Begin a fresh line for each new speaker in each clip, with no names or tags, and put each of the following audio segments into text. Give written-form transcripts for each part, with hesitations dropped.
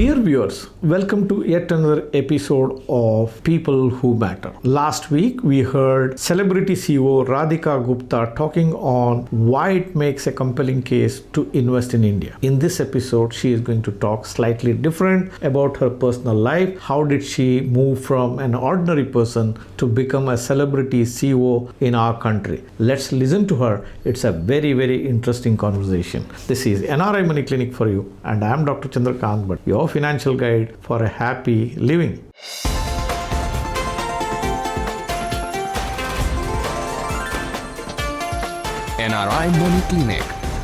Dear viewers, welcome to yet another episode of People Who Matter. Last week we heard celebrity CEO Radhika Gupta talking on why it makes a compelling case to invest in India. In this episode, she is going to talk slightly different about her personal life. How did she move from an ordinary person to become a celebrity CEO in our country? Let's listen to her. It's a very, very interesting conversation. This is NRI Money Clinic for you, and I am Dr. Chandrakant, but your financial guide for a happy living.
NRI Money Clinic.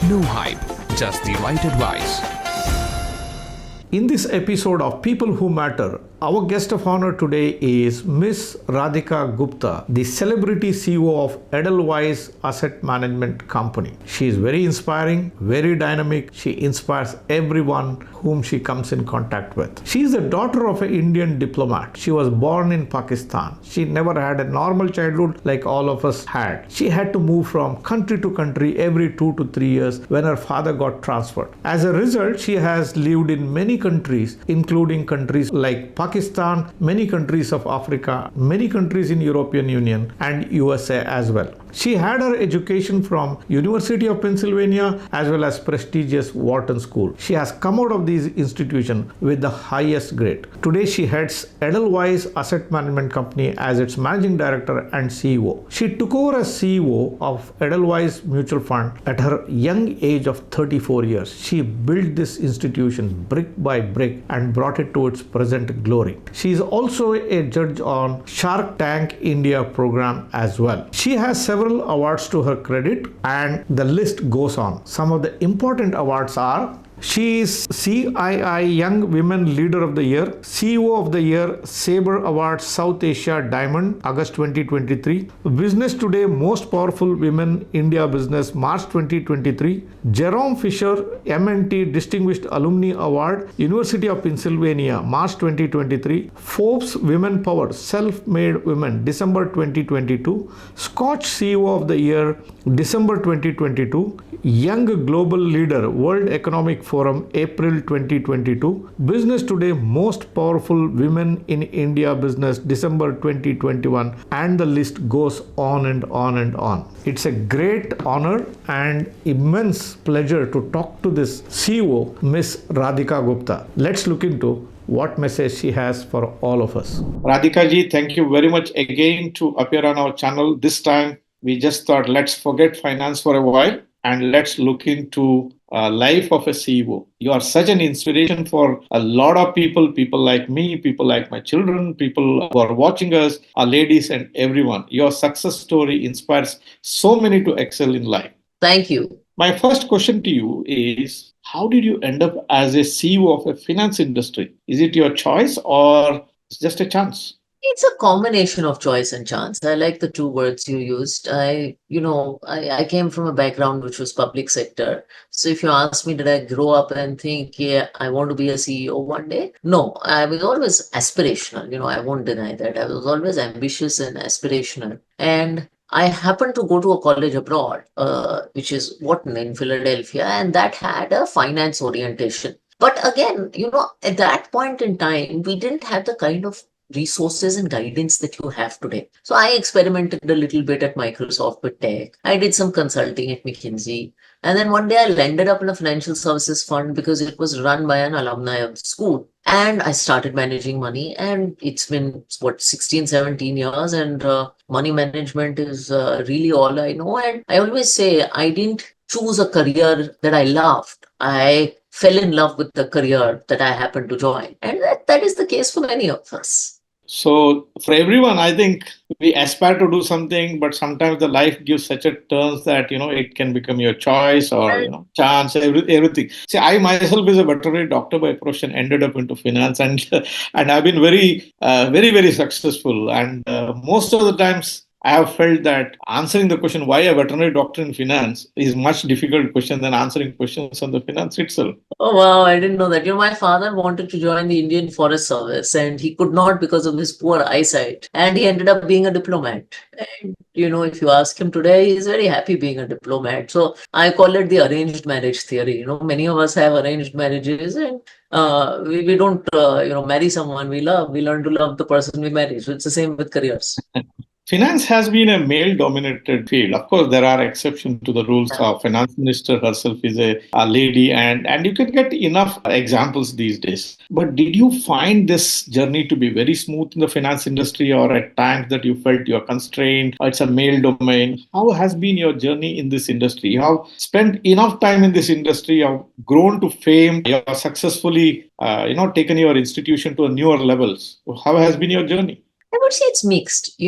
No hype, just the right advice.
In this episode of People Who Matter, our guest of honor today is Miss Radhika Gupta, the celebrity CEO of Edelweiss Asset Management Company. She is very inspiring, very dynamic. She inspires everyone whom she comes in contact with. She is the daughter of an Indian diplomat. She was born in Pakistan. She never had a normal childhood like all of us had. She had to move from country to country every 2 to 3 years when her father got transferred. As a result, she has lived in many countries, including countries like Pakistan, many countries of Africa, many countries in European Union and USA as well. She had her education from University of Pennsylvania as well as prestigious Wharton School. She has come out of these institutions with the highest grade. Today she heads Edelweiss Asset Management Company as its managing director and CEO. She took over as CEO of Edelweiss Mutual Fund at her young age of 34 years. She built this institution brick by brick and brought it to its present glory. She is also a judge on Shark Tank India program as well. She has several awards to her credit and the list goes on. Some of the important awards are: she is CII Young Women Leader of the Year, CEO of the Year, Sabre Award South Asia Diamond, August 2023, Business Today Most Powerful Women India Business, March 2023, Jerome Fisher MNT Distinguished Alumni Award, University of Pennsylvania, March 2023, Forbes Women Power Self-Made Women, December 2022, Scotch CEO of the Year, December 2022, Young Global Leader, World Economic Forum, April 2022, Business Today Most Powerful Women in India Business, December 2021, and the list goes on and on and on. It's a great honor and immense pleasure to talk to this CEO, Miss Radhika Gupta. Let's look into what message she has for all of us. Radhika ji, thank you very much again to appear on our channel. This time we just thought, let's forget finance for a while and let's look into life of a CEO. You are such an inspiration for a lot of people like me, people like my children, people who are watching us, our ladies and everyone. Your success story inspires so many to excel in life.
Thank you.
My first question to you is, how did you end up as a CEO of a finance industry? Is it your choice or it's just a chance?
It's a combination of choice and chance. I like the two words you used. I came from a background which was public sector. So if you ask me, did I grow up and think, yeah, I want to be a CEO one day? No, I was always aspirational. I won't deny that. I was always ambitious and aspirational. And I happened to go to a college abroad, which is Wharton in Philadelphia, and that had a finance orientation. But again, at that point in time, we didn't have the kind of resources and guidance that you have today. So I experimented a little bit at Microsoft with tech. I did some consulting at McKinsey. And then one day I landed up in a financial services fund because it was run by an alumni of the school. And I started managing money, and it's been 16, 17 years, and money management is really all I know. And I always say I didn't choose a career that I loved. I fell in love with the career that I happened to join. And that is the case for many of us.
So for everyone, I think we aspire to do something, but sometimes the life gives such a turns that, it can become your choice or, chance, everything. See, I myself is a veterinary doctor by profession, ended up into finance and I've been very, very successful. And most of the times I have felt that answering the question why a veterinary doctor in finance is much difficult question than answering questions on the finance itself.
Oh wow, I didn't know that. My father wanted to join the Indian Forest Service and he could not because of his poor eyesight. And he ended up being a diplomat. And if you ask him today, he's very happy being a diplomat. So I call it the arranged marriage theory. Many of us have arranged marriages and we don't marry someone we love. We learn to love the person we marry. So it's the same with careers.
Finance has been a male-dominated field. Of course, there are exceptions to the rules. Finance minister herself is a lady, and you can get enough examples these days. But did you find this journey to be very smooth in the finance industry, or at times that you felt you're constrained, or it's a male domain? How has been your journey in this industry? You have spent enough time in this industry, you have grown to fame, you have successfully taken your institution to a newer levels. How has been your journey?
I would say it's mixed.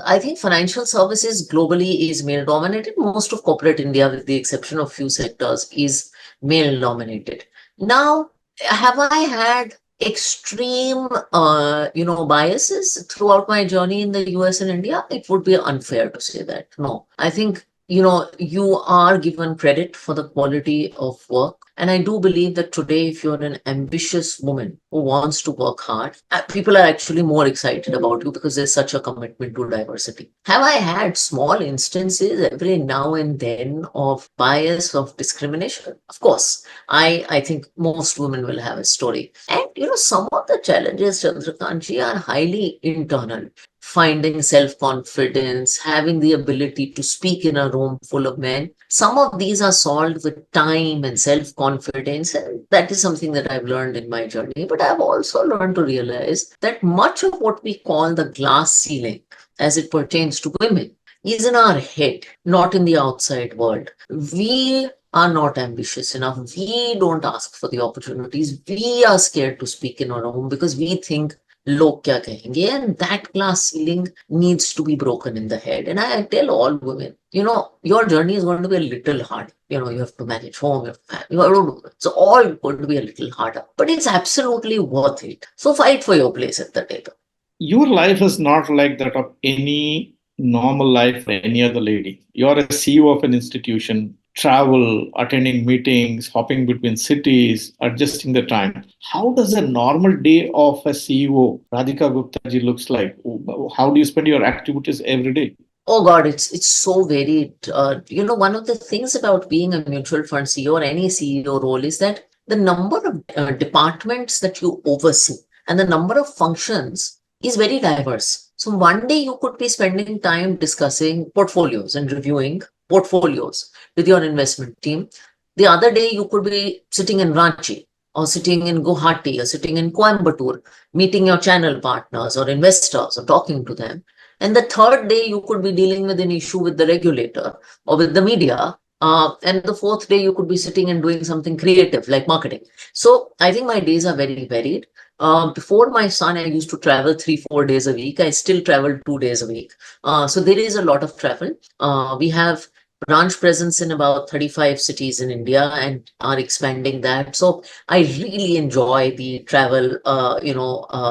I think financial services globally is male dominated. Most of corporate India, with the exception of few sectors, is male dominated. Now, have I had extreme, biases throughout my journey in the US and India? It would be unfair to say that. No, I think, you are given credit for the quality of work. And I do believe that today, if you're an ambitious woman who wants to work hard, people are actually more excited about you because there's such a commitment to diversity. Have I had small instances every now and then of bias, of discrimination? Of course. I think most women will have a story. And, some of the challenges, Chandrakantji, are highly internal. Finding self-confidence, having the ability to speak in a room full of men. Some of these are solved with time and self-confidence, and that is something that I've learned in my journey. But I've also learned to realize that much of what we call the glass ceiling, as it pertains to women, is in our head, not in the outside world. We are not ambitious enough. We don't ask for the opportunities. We are scared to speak in a room because we think log kya kahenge, and that glass ceiling needs to be broken in the head. And I tell all women, your journey is going to be a little hard. You have to manage home, it's all going to be a little harder, but it's absolutely worth it. So fight for your place at the table.
Your life is not like that of any normal life for any other lady. You're a CEO of an institution, travel, attending meetings, hopping between cities, adjusting the time. How does a normal day of a CEO, Radhika Gupta ji, looks like? How do you spend your activities every day?
Oh God, it's so varied. One of the things about being a mutual fund CEO or any CEO role is that the number of departments that you oversee and the number of functions is very diverse. So one day you could be spending time discussing portfolios and reviewing portfolios with your investment team. The other day you could be sitting in Ranchi or sitting in Guwahati or sitting in Coimbatore, meeting your channel partners or investors or talking to them. And the third day you could be dealing with an issue with the regulator or with the media. And the fourth day you could be sitting and doing something creative like marketing. So I think my days are very varied. Before my son, I used to travel 3-4 days a week. I still travel 2 days a week. So there is a lot of travel. We have branch presence in about 35 cities in India and are expanding that. So I really enjoy the travel,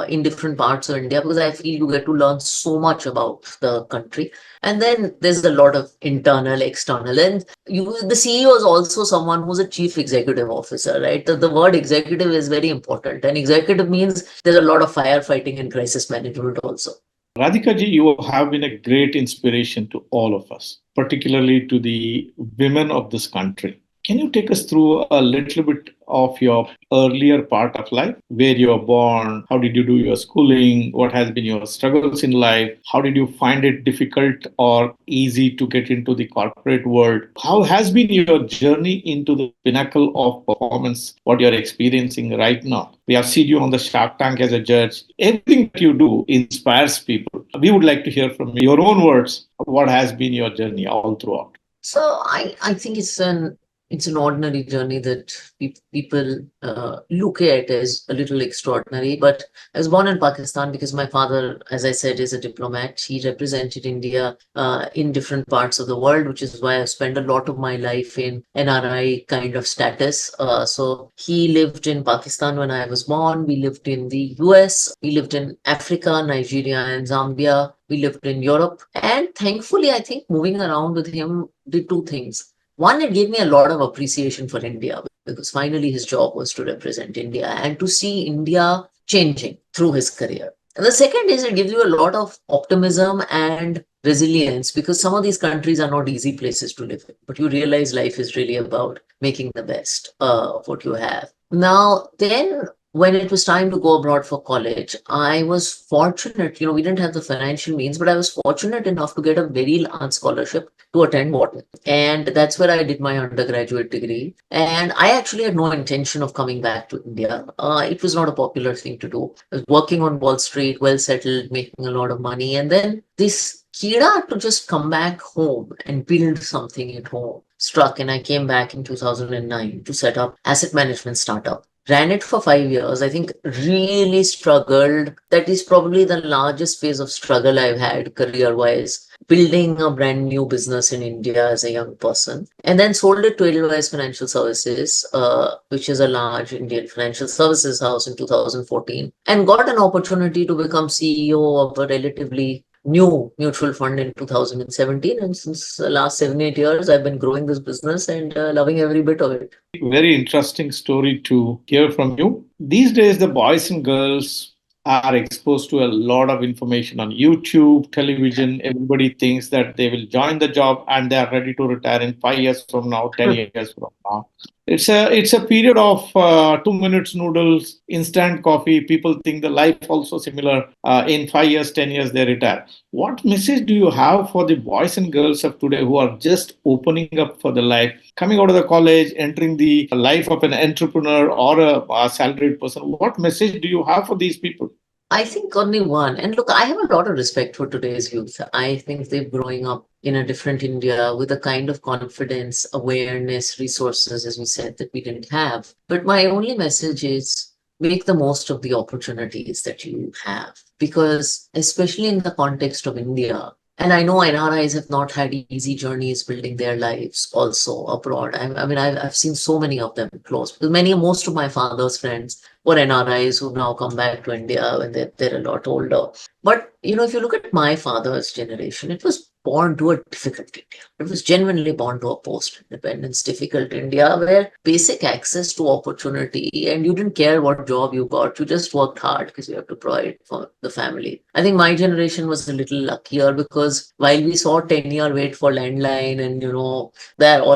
in different parts of India because I feel you get to learn so much about the country. And then there's a lot of internal, external, and the CEO is also someone who's a chief executive officer, right? The word executive is very important, and executive means there's a lot of firefighting and crisis management also.
Radhika ji, you have been a great inspiration to all of us, particularly to the women of this country. Can you take us through a little bit of your earlier part of life, where you were born? How did you do your schooling? What has been your struggles in life? How did you find it difficult or easy to get into the corporate world? How has been your journey into the pinnacle of performance, what you're experiencing right now? We have seen you on the Shark Tank as a judge. Everything that you do inspires people. We would like to hear from your own words, what has been your journey all throughout?
So I think it's an it's an ordinary journey that people look at as a little extraordinary. But I was born in Pakistan because my father, as I said, is a diplomat. He represented India in different parts of the world, which is why I spent a lot of my life in NRI kind of status. So he lived in Pakistan when I was born. We lived in the US. We lived in Africa, Nigeria, and Zambia. We lived in Europe. And thankfully, I think moving around with him did two things. One, it gave me a lot of appreciation for India because finally his job was to represent India and to see India changing through his career. And the second is it gives you a lot of optimism and resilience because some of these countries are not easy places to live in, but you realize life is really about making the best of what you have. Now, then when it was time to go abroad for college, I was fortunate, we didn't have the financial means, but I was fortunate enough to get a very large scholarship to attend Wharton. And that's where I did my undergraduate degree. And I actually had no intention of coming back to India. It was not a popular thing to do. I was working on Wall Street, well settled, making a lot of money. And then this kida to just come back home and build something at home struck. And I came back in 2009 to set up asset management startup. Ran it for 5 years. I think really struggled. That is probably the largest phase of struggle I've had career-wise, building a brand new business in India as a young person. And then sold it to Edelweiss Financial Services, which is a large Indian financial services house in 2014, and got an opportunity to become CEO of a relatively new mutual fund in 2017. And since the last 7-8 years, I've been growing this business and loving every bit of it.
Very interesting story to hear from you. These days, the boys and girls are exposed to a lot of information on YouTube, television. Everybody thinks that they will join the job and they are ready to retire in 5 years from now, 10 years from now. It's a period of 2 minutes noodles, instant coffee. People think the life also similar. In 5 years, 10 years, they retire. What message do you have for the boys and girls of today who are just opening up for the life, coming out of the college, entering the life of an entrepreneur or a salaried person? What message do you have for these people?
I think only one. And look, I have a lot of respect for today's youth. I think they're growing up in a different India with a kind of confidence, awareness, resources, as we said, that we didn't have. But my only message is make the most of the opportunities that you have. Because especially in the context of India, and I know NRIs have not had easy journeys building their lives also abroad. I've seen so many of them close. Most of my father's friends were NRIs who've now come back to India when they're a lot older. But, if you look at my father's generation, it was born to a difficult India. It was genuinely born to a post-independence difficult India where basic access to opportunity and you didn't care what job you got. You just worked hard because you have to provide for the family. I think my generation was a little luckier because while we saw 10-year wait for landline and, all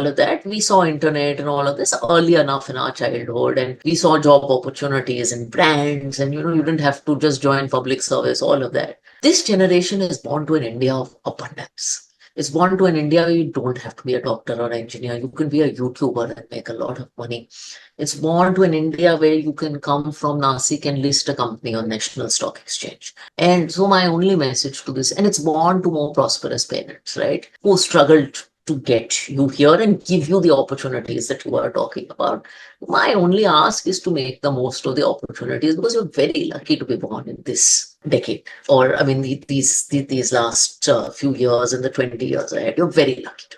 of that, we saw internet and all of this early enough in our childhood. And we saw job opportunities and brands and, you didn't have to just join public service, all of that. This generation is born to an India of abundance. It's born to an India where you don't have to be a doctor or engineer. You can be a YouTuber and make a lot of money. It's born to an India where you can come from Nasik and list a company on National Stock Exchange. And so my only message to this, and it's born to more prosperous parents, right, who struggled to get you here and give you the opportunities that you are talking about. My only ask is to make the most of the opportunities because you're very lucky to be born in this decade, or these last few years and the 20 years ahead. You're very lucky to.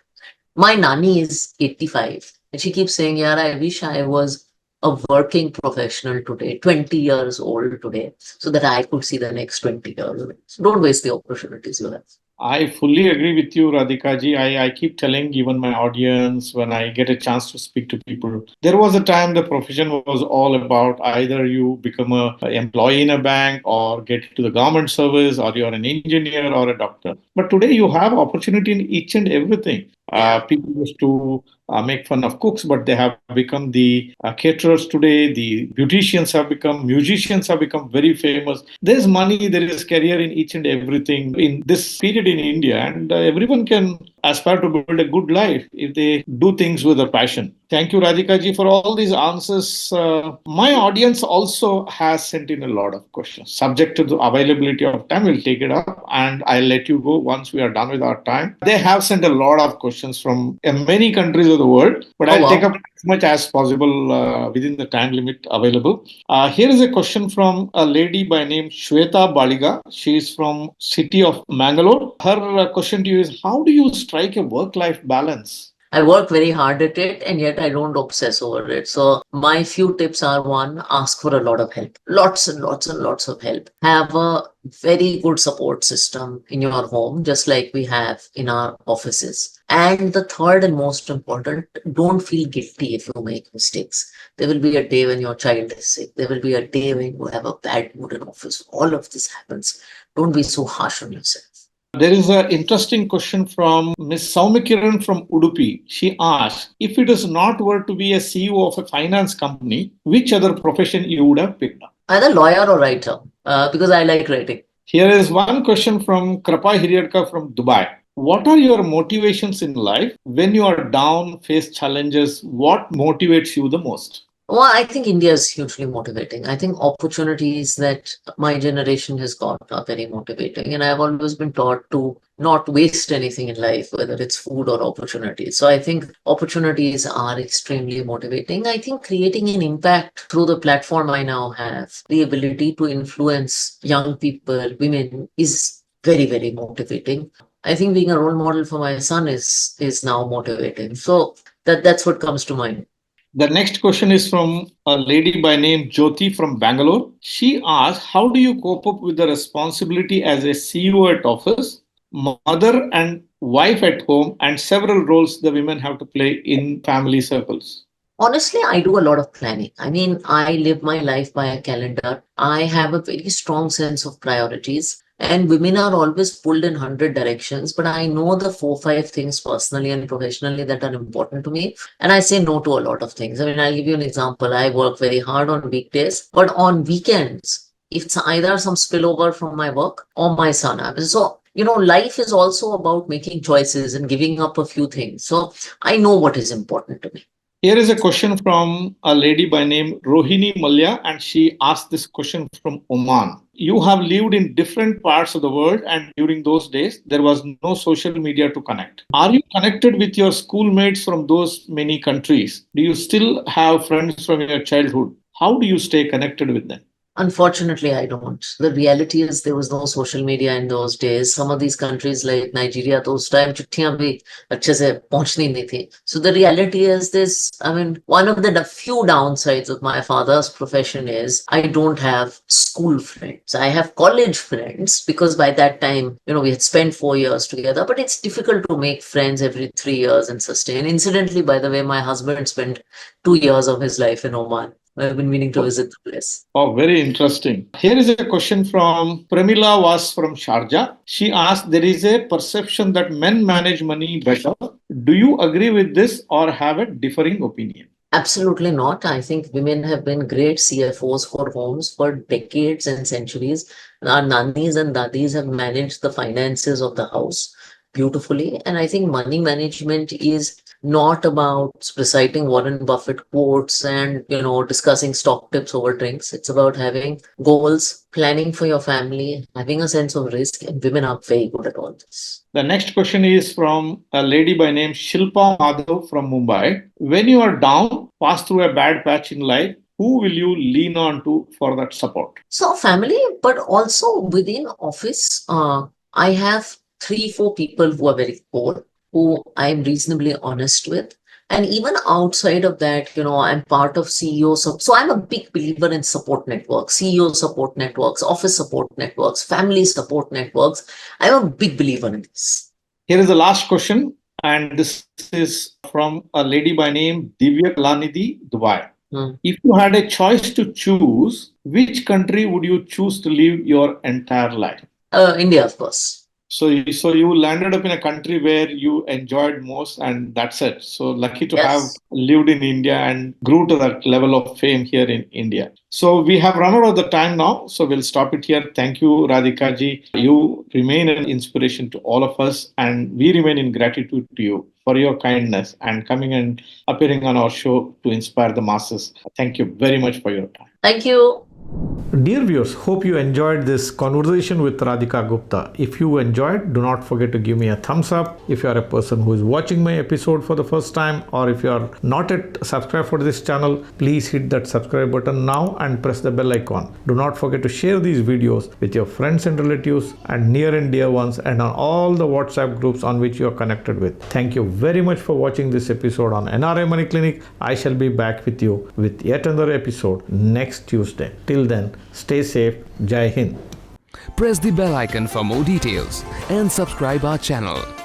My nanny is 85 and she keeps saying, "Yeah, I wish I was a working professional today, 20 years old today, so that I could see the next 20 years." So don't waste the opportunities you have.
I fully agree with you, Radhika ji. I keep telling even my audience when I get a chance to speak to people, there was a time the profession was all about either you become an employee in a bank or get to the government service or you're an engineer or a doctor. But today you have opportunity in each and everything. People used to make fun of cooks, but they have become the caterers today. The beauticians have become, musicians have become very famous. There's money, there is career in each and everything in this period in India, and everyone can aspire to build a good life if they do things with a passion. Thank you, Radhika ji, for all these answers. My audience also has sent in a lot of questions. Subject to the availability of time, we'll take it up and I'll let you go once we are done with our time. They have sent a lot of questions from many countries of the world, but I'll take up as much as possible within the time limit available. Here is a question from a lady by name Shweta Baliga. She is from city of Mangalore. Her question to you is, how do you strike a work-life balance?
I work very hard at it and yet I don't obsess over it. So my few tips are: one, ask for a lot of help. Lots and lots and lots of help. Have a very good support system in your home, just like we have in our offices. And the third and most important, don't feel guilty if you make mistakes. There will be a day when your child is sick. There will be a day when you have a bad mood in office. All of this happens. Don't be so harsh on yourself.
There is an interesting question from Ms. Saumikiran from Udupi. She asked, if it is not were to be a CEO of a finance company, which other profession you would have picked up?
Either lawyer or writer, because I like writing.
Here is one question from Krapa Hiryadka from Dubai. What are your motivations in life? When you are down, face challenges, what motivates you the most?
Well, I think India is hugely motivating. I think opportunities that my generation has got are very motivating. And I've always been taught to not waste anything in life, whether it's food or opportunities. So I think opportunities are extremely motivating. I think creating an impact through the platform I now have, the ability to influence young people, women, is very, very motivating. I think being a role model for my son is now motivating. So that's what comes to mind.
The next question is from a lady by name Jyoti from Bangalore. She asked, how do you cope up with the responsibility as a CEO at office, mother and wife at home, and several roles the women have to play in family circles?
Honestly, I do a lot of planning. I mean, I live my life by a calendar. I have a very strong sense of priorities. And women are always pulled in 100 directions, but I know the 4, 5 things personally and professionally that are important to me. And I say no to a lot of things. I mean, I'll give you an example. I work very hard on weekdays, but on weekends, it's either some spillover from my work or my son. So, life is also about making choices and giving up a few things. So I know what is important to me.
Here is a question from a lady by name Rohini Malya, and she asked this question from Oman. You have lived in different parts of the world, and during those days, there was no social media to connect. Are you connected with your schoolmates from those many countries? Do you still have friends from your childhood? How do you stay connected with them?
Unfortunately, I don't. The reality is there was no social media in those days. Some of these countries like Nigeria, those time चिट्ठियां भी अच्छे से पहुंचनी नहीं थी. So the reality is this, I mean, one of the few downsides of my father's profession is I don't have school friends. I have college friends because by that time, we had spent 4 years together, but it's difficult to make friends every 3 years and sustain. Incidentally, by the way, my husband spent 2 years of his life in Oman. I've been meaning to visit the place.
Oh, very interesting. Here is a question from Pramila Was from Sharjah. She asked, there is a perception that men manage money better. Do you agree with this or have a differing opinion?
Absolutely not. I think women have been great CFOs for homes for decades and centuries. Our nannies and dadis have managed the finances of the house beautifully. And I think money management is not about reciting Warren Buffett quotes and, discussing stock tips over drinks. It's about having goals, planning for your family, having a sense of risk, and women are very good at all this.
The next question is from a lady by name Shilpa Madhav from Mumbai. When you are down, pass through a bad patch in life, who will you lean on to for that support?
So family, but also within office, I have 3, 4 people who are very core, who I'm reasonably honest with. And even outside of that, I'm part of CEO. So I'm a big believer in support networks, CEO support networks, office support networks, family support networks. I'm a big believer in this.
Here is the last question. And this is from a lady by name Divya Kalanidhi, Dubai. If you had a choice to choose, which country would you choose to live your entire life?
India, of course.
So you landed up in a country where you enjoyed most, and that's it. So lucky to have
Yes.
lived in India and grew to that level of fame here in India. So we have run out of the time now, so we'll stop it here. Thank you, Radhika ji. You remain an inspiration to all of us, and we remain in gratitude to you for your kindness and coming and appearing on our show to inspire the masses. Thank you very much for your time.
Thank you.
Dear viewers, hope you enjoyed this conversation with Radhika Gupta. If you enjoyed, do not forget to give me a thumbs up. If you are a person who is watching my episode for the first time, or if you are not yet subscribed for this channel, please hit that subscribe button now and press the bell icon. Do not forget to share these videos with your friends and relatives and near and dear ones, and on all the WhatsApp groups on which you are connected with. Thank you very much for watching this episode on NRI Money Clinic. I shall be back with you with yet another episode next Tuesday. Till then, stay safe. Jai Hind.
Press the bell icon for more details and subscribe our channel.